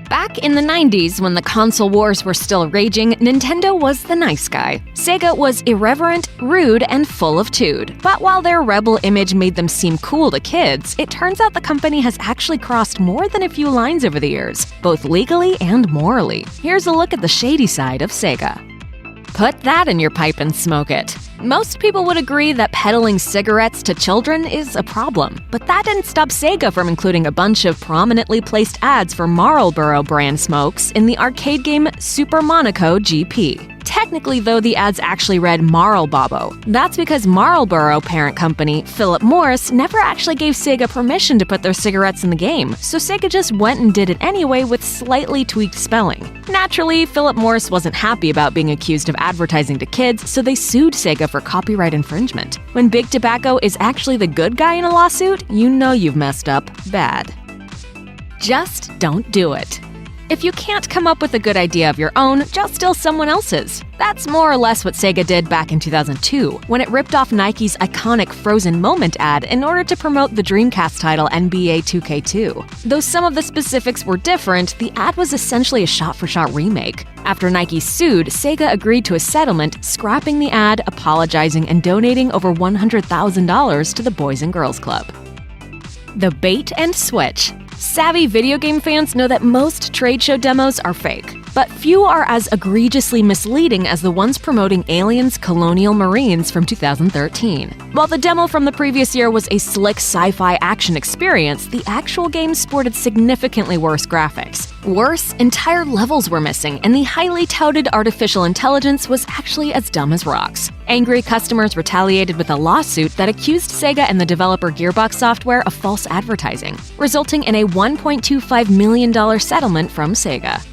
Back in the 90s, when the console wars were still raging, Nintendo was the nice guy. Sega was irreverent, rude, and full of tude. But while their rebel image made them seem cool to kids, it turns out the company has actually crossed more than a few lines over the years, both legally and morally. Here's a look at the shady side of Sega. Put that in your pipe and smoke it. Most people would agree that peddling cigarettes to children is a problem, but that didn't stop Sega from including a bunch of prominently placed ads for Marlboro brand smokes in the arcade game Super Monaco GP. Technically, though, the ads actually read Marlboro. That's because Marlboro parent company Philip Morris never actually gave Sega permission to put their cigarettes in the game, so Sega just went and did it anyway with slightly tweaked spelling. Naturally, Philip Morris wasn't happy about being accused of advertising to kids, so they sued Sega for copyright infringement. When Big Tobacco is actually the good guy in a lawsuit, you know you've messed up bad. Just don't do it. If you can't come up with a good idea of your own, just steal someone else's. That's more or less what Sega did back in 2002, when it ripped off Nike's iconic Frozen Moment ad in order to promote the Dreamcast title NBA 2K2. Though some of the specifics were different, the ad was essentially a shot-for-shot remake. After Nike sued, Sega agreed to a settlement, scrapping the ad, apologizing, and donating over $100,000 to the Boys and Girls Club. The bait and switch. Savvy video game fans know that most trade show demos are fake, but few are as egregiously misleading as the ones promoting Aliens Colonial Marines from 2013. While the demo from the previous year was a slick sci-fi action experience, the actual game sported significantly worse graphics. Worse, entire levels were missing, and the highly touted artificial intelligence was actually as dumb as rocks. Angry customers retaliated with a lawsuit that accused Sega and the developer Gearbox Software of false advertising, resulting in a $1.25 million settlement from Sega.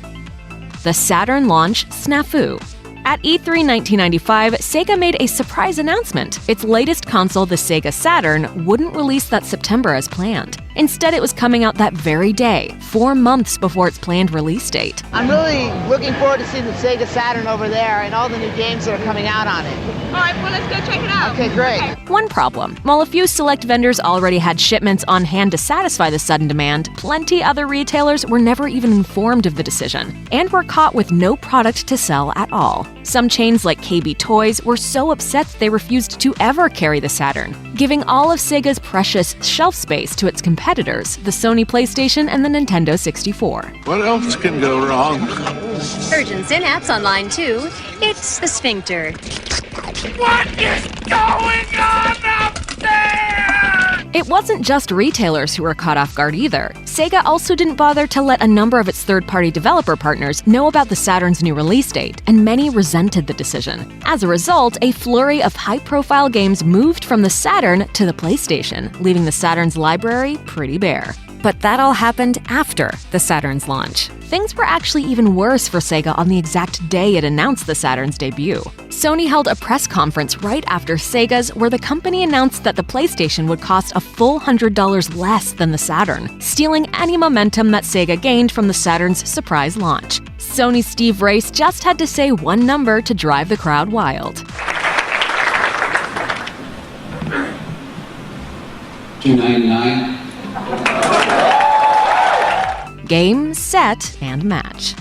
The Saturn launch snafu. At E3 1995, Sega made a surprise announcement. Its latest console, the Sega Saturn, wouldn't release that September as planned. Instead, it was coming out that very day, 4 months before its planned release date. I'm really looking forward to seeing the Sega Saturn over there and all the new games that are coming out on it. All right, well, let's go check it out. Okay, great. Okay. One problem. While a few select vendors already had shipments on hand to satisfy the sudden demand, plenty other retailers were never even informed of the decision, and were caught with no product to sell at all. Some chains like KB Toys were so upset that they refused to ever carry the Saturn, giving all of Sega's precious shelf space to its competitors, the Sony PlayStation and the Nintendo 64. What else can go wrong? Urgent Synapse on line 2. It's the sphincter. What is going on up there? It wasn't just retailers who were caught off guard either. Sega also didn't bother to let a number of its third-party developer partners know about the Saturn's new release date, and many resented the decision. As a result, a flurry of high-profile games moved from the Saturn to the PlayStation, leaving the Saturn's library pretty bare. But that all happened after the Saturn's launch. Things were actually even worse for Sega on the exact day it announced the Saturn's debut. Sony held a press conference right after Sega's where the company announced that the PlayStation would cost a full $100 less than the Saturn, stealing any momentum that Sega gained from the Saturn's surprise launch. Sony's Steve Race just had to say one number to drive the crowd wild. $299. Game, set, and match.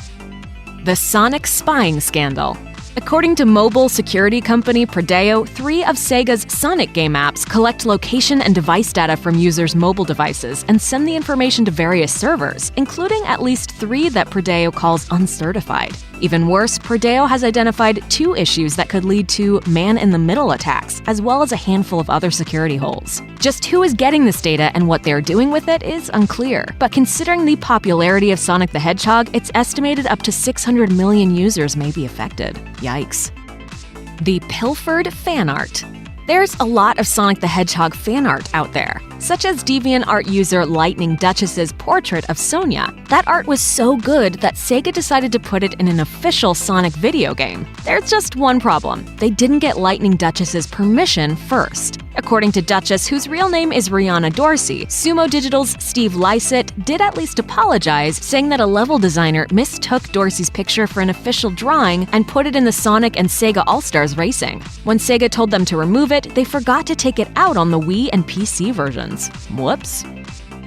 The Sonic spying scandal. According to mobile security company Prodeo, 3 of Sega's Sonic game apps collect location and device data from users' mobile devices and send the information to various servers, including at least 3 that Prodeo calls uncertified. Even worse, Prodeo has identified 2 issues that could lead to man-in-the-middle attacks, as well as a handful of other security holes. Just who is getting this data and what they're doing with it is unclear, but considering the popularity of Sonic the Hedgehog, it's estimated up to 600 million users may be affected. Yikes. The pilfered fan art. There's a lot of Sonic the Hedgehog fan art out there, such as DeviantArt user Lightning Duchess's portrait of Sonia. That art was so good that Sega decided to put it in an official Sonic video game. There's just one problem. They didn't get Lightning Duchess's permission first. According to Duchess, whose real name is Rihanna Dorsey, Sumo Digital's Steve Lysett did at least apologize, saying that a level designer mistook Dorsey's picture for an official drawing and put it in the Sonic and Sega All-Stars Racing. When Sega told them to remove it, they forgot to take it out on the Wii and PC versions. Whoops.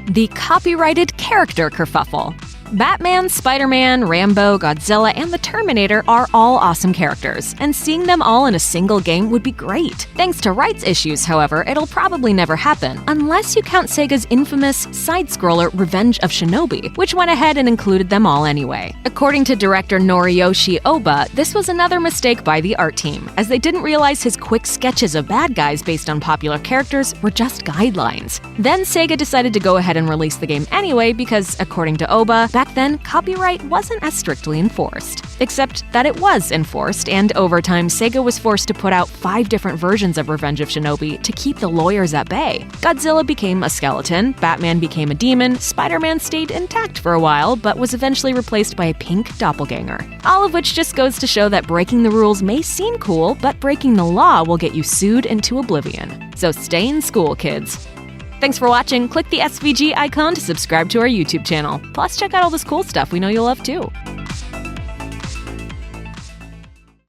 The copyrighted character kerfuffle. Batman, Spider-Man, Rambo, Godzilla, and the Terminator are all awesome characters, and seeing them all in a single game would be great. Thanks to rights issues, however, it'll probably never happen, unless you count Sega's infamous side-scroller Revenge of Shinobi, which went ahead and included them all anyway. According to director Noriyoshi Oba, this was another mistake by the art team, as they didn't realize his quick sketches of bad guys based on popular characters were just guidelines. Then Sega decided to go ahead and release the game anyway because, according to Oba, back then copyright wasn't as strictly enforced. Except that it was enforced, and over time Sega was forced to put out 5 different versions of Revenge of Shinobi to keep the lawyers at bay. Godzilla became a skeleton, Batman became a demon, Spider-Man stayed intact for a while but was eventually replaced by a pink doppelganger. All of which just goes to show that breaking the rules may seem cool, but breaking the law will get you sued into oblivion. So stay in school, kids. Thanks for watching. Click the SVG icon to subscribe to our YouTube channel. Plus, check out all this cool stuff we know you'll love too.